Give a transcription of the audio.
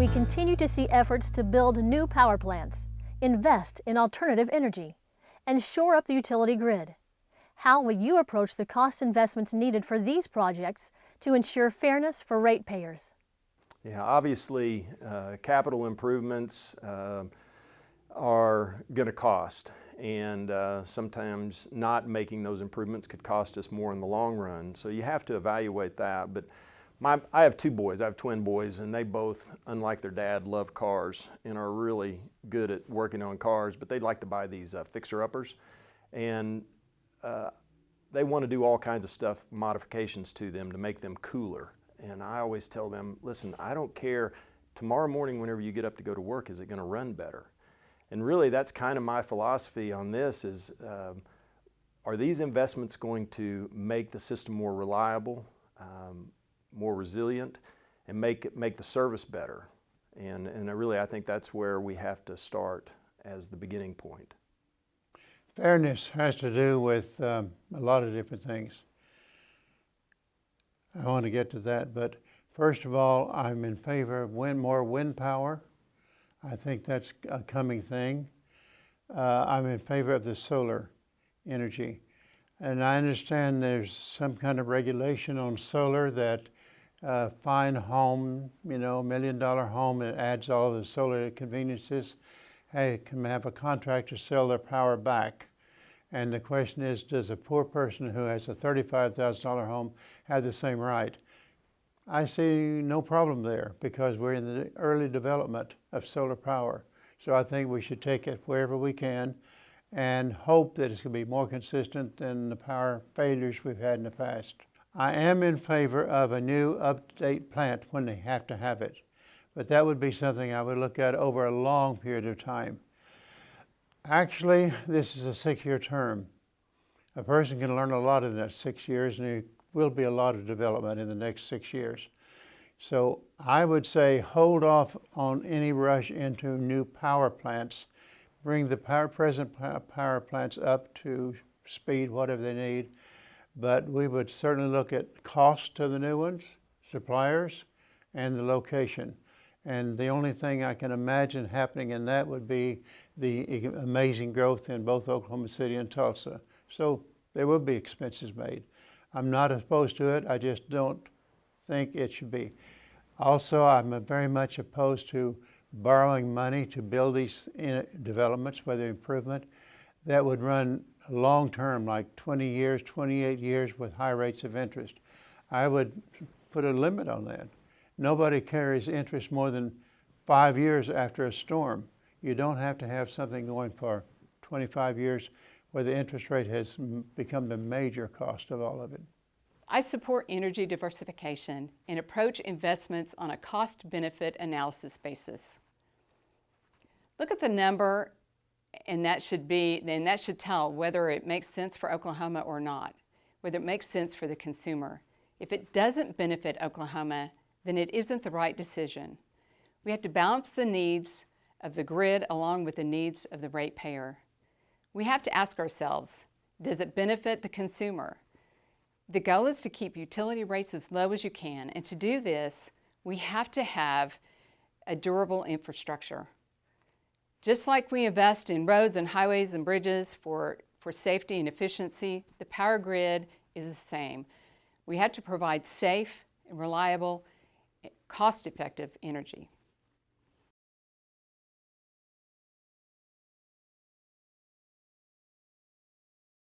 we continue to see efforts to build new power plants, invest in alternative energy, and shore up the utility grid. How will you approach the cost investments needed for these projects to ensure fairness for ratepayers? Yeah, obviously, capital improvements are going to cost, and sometimes not making those improvements could cost us more in the long run. So you have to evaluate that. But I have two boys. I have twin boys, and they both, unlike their dad, love cars and are really good at working on cars. But they'd like to buy these fixer-uppers, and they want to do all kinds of stuff, modifications to them to make them cooler. And I always tell them, listen, I don't care. Tomorrow morning, whenever you get up to go to work, is it going to run better? And really, that's kind of my philosophy on this is, are these investments going to make the system more reliable, more resilient, and make the service better? And really, I think that's where we have to start as the beginning point. Fairness has to do with a lot of different things. I want to get to that, but first of all, I'm in favor of more wind power. I think that's a coming thing. I'm in favor of the solar energy. And I understand there's some kind of regulation on solar that fine home, $1 million home that adds all of the solar conveniences, can have a contract to sell their power back. And the question is, does a poor person who has a $35,000 home have the same right? I see no problem there because we're in the early development of solar power. So I think we should take it wherever we can and hope that it's going to be more consistent than the power failures we've had in the past. I am in favor of a new up-to-date plant when they have to have it, but that would be something I would look at over a long period of time. Actually, this is a 6-year term. A person can learn a lot in that 6 years, and there will be a lot of development in the next 6 years. So I would say hold off on any rush into new power plants. Bring the present power plants up to speed, whatever they need. But we would certainly look at cost of the new ones, suppliers, and the location. And the only thing I can imagine happening in that would be the amazing growth in both Oklahoma City and Tulsa. So there will be expenses made. I'm not opposed to it, I just don't think it should be. Also, I'm very much opposed to borrowing money to build these developments, whether improvement, that would run long term, like 20 years, 28 years with high rates of interest. I would put a limit on that. Nobody carries interest more than 5 years after a storm. You don't have to have something going for 25 years where the interest rate has become the major cost of all of it. I support energy diversification and approach investments on a cost-benefit analysis basis. Look at the number, and that should tell whether it makes sense for Oklahoma or not, whether it makes sense for the consumer. If it doesn't benefit Oklahoma, then it isn't the right decision. We have to balance the needs of the grid along with the needs of the ratepayer. We have to ask ourselves, does it benefit the consumer? The goal is to keep utility rates as low as you can, and to do this, we have to have a durable infrastructure. Just like we invest in roads and highways and bridges for safety and efficiency, the power grid is the same. We have to provide safe and reliable, cost-effective energy.